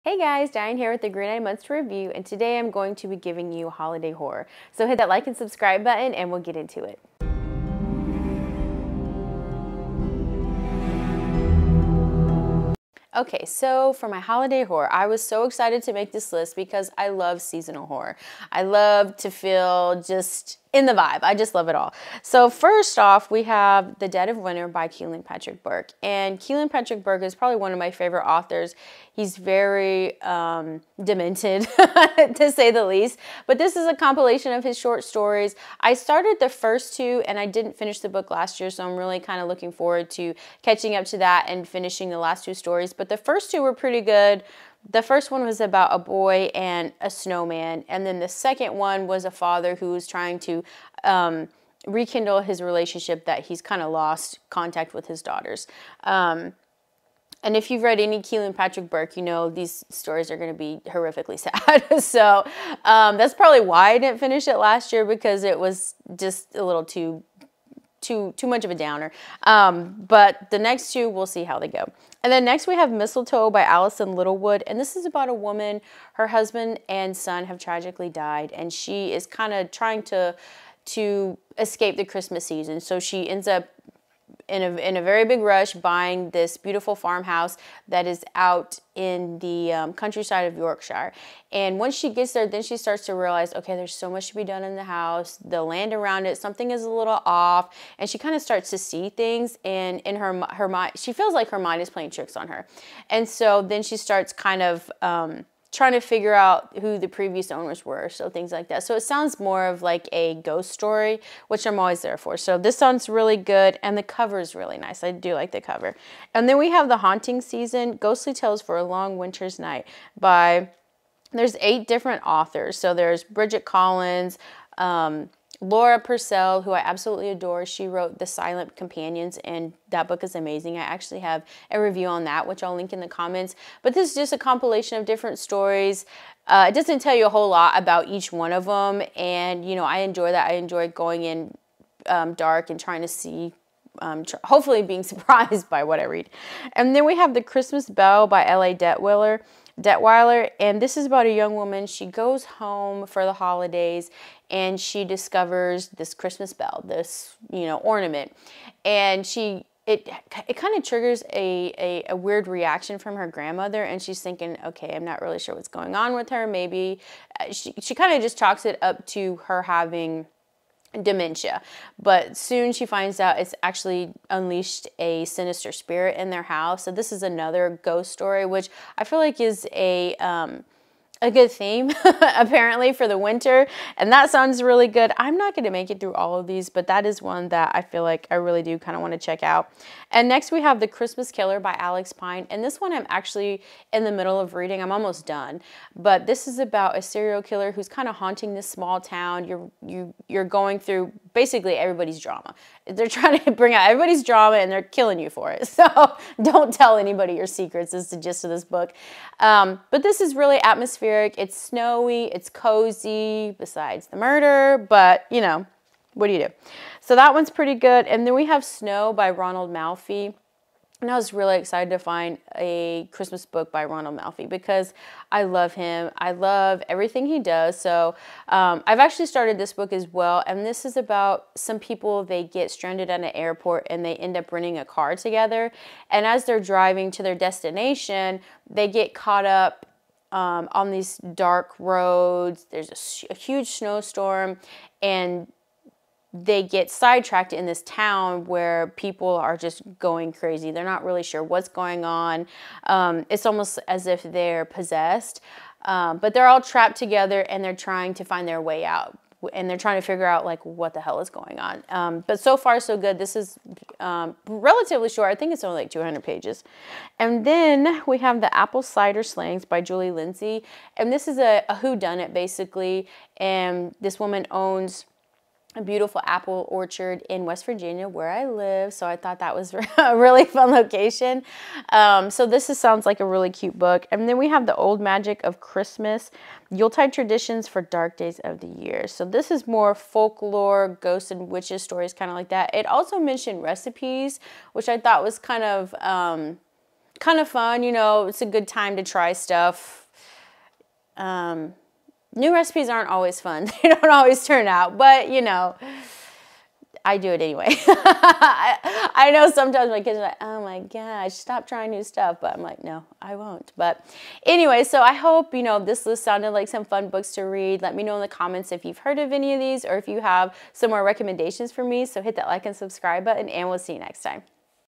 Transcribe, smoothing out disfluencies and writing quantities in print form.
Hey guys, Diane here with the Green Eye Monster Review, and today I'm going to be giving you holiday horror. So hit that like and subscribe button and we'll get into it. Okay, so for my holiday horror, I was so excited to make this list because I love seasonal horror. I love to feel just in the vibe. I just love it all. So first off, we have The Dead of Winter by Kealan Patrick Burke. And Kealan Patrick Burke is probably one of my favorite authors. He's very demented, to say the least. But this is a compilation of his short stories. I started the first two and I didn't finish the book last year, so I'm really kind of looking forward to catching up to that and finishing the last two stories. But the first two were pretty good. The first one was about a boy and a snowman, and then the second one was a father who was trying to rekindle his relationship that he's kind of lost contact with his daughters. And if you've read any Kealan Patrick Burke, you know these stories are going to be horrifically sad. So that's probably why I didn't finish it last year, because it was just a little too much of a downer. But the next two, we'll see how they go. And then next we have Mistletoe by Allison Littlewood. And this is about a woman, her husband and son have tragically died, and she is kind of trying to escape the Christmas season. So she ends up in a very big rush buying this beautiful farmhouse that is out in the countryside of Yorkshire. And once she gets there, then she starts to realize, okay, there's so much to be done in the house, the land around it, something is a little off, and she kind of starts to see things, and in her mind, she feels like her mind is playing tricks on her. And so then she starts kind of trying to figure out who the previous owners were, so things like that. So it sounds more of like a ghost story, which I'm always there for. So this sounds really good, and the cover is really nice. I do like the cover. And then we have The Haunting Season, Ghostly Tales for a Long Winter's Night by, there's 8 different authors. So there's Bridget Collins, Laura Purcell, who I absolutely adore. She wrote The Silent Companions, and that book is amazing. I actually have a review on that, which I'll link in the comments. But this is just a compilation of different stories. It doesn't tell you a whole lot about each one of them, and you know, I enjoy that. I enjoy going in dark and trying to see, hopefully being surprised by what I read. And then we have The Christmas Bell by L.A.Detwiler. And this is about a young woman. She goes home for the holidays and she discovers this Christmas bell, this, you know, ornament, and it kind of triggers a weird reaction from her grandmother, and she's thinking, okay, I'm not really sure what's going on with her. Maybe she kind of just chalks it up to her having dementia, but soon she finds out it's actually unleashed a sinister spirit in their house. So this is another ghost story, which I feel like is a good theme apparently for the winter, and that sounds really good. I'm not going to make it through all of these, but that is one that I feel like I really do kind of want to check out. And next we have The Christmas Killer by Alex Pine, and this one I'm actually in the middle of reading. I'm almost done, but this is about a serial killer who's kind of haunting this small town. You're going through basically everybody's drama. They're trying to bring out everybody's drama and they're killing you for it. So don't tell anybody your secrets is the gist of this book. But this is really atmospheric. It's snowy, it's cozy, besides the murder, but you know, what do you do? So that one's pretty good. And then we have Snow by Ronald Malfi. And I was really excited to find a Christmas book by Ronald Malfi because I love him. I love everything he does. So I've actually started this book as well. And this is about some people, they get stranded at an airport and they end up renting a car together. And as they're driving to their destination, they get caught up on these dark roads. There's a huge snowstorm, and they get sidetracked in this town where people are just going crazy. They're not really sure what's going on. It's almost as if they're possessed, but they're all trapped together and they're trying to find their way out. And they're trying to figure out like what the hell is going on. But so far so good. This is relatively short. I think it's only like 200 pages. And then we have The Cider Slaying by Julie Lindsey. And this is a whodunit basically. And this woman owns a beautiful apple orchard in West Virginia where I live, so I thought that was a really fun location. So this sounds like a really cute book. And then we have The Old Magic of Christmas, Yuletide Traditions for Dark Days of the Year. So this is more folklore, ghosts and witches stories, kind of like that. It also mentioned recipes, which I thought was kind of kind of fun, you know, it's a good time to try stuff. New recipes aren't always fun. They don't always turn out, but you know, I do it anyway. I know sometimes my kids are like, oh my gosh, stop trying new stuff. But I'm like, no, I won't. But anyway, so I hope, you know, this list sounded like some fun books to read. Let me know in the comments if you've heard of any of these or if you have some more recommendations for me. So hit that like and subscribe button, and we'll see you next time.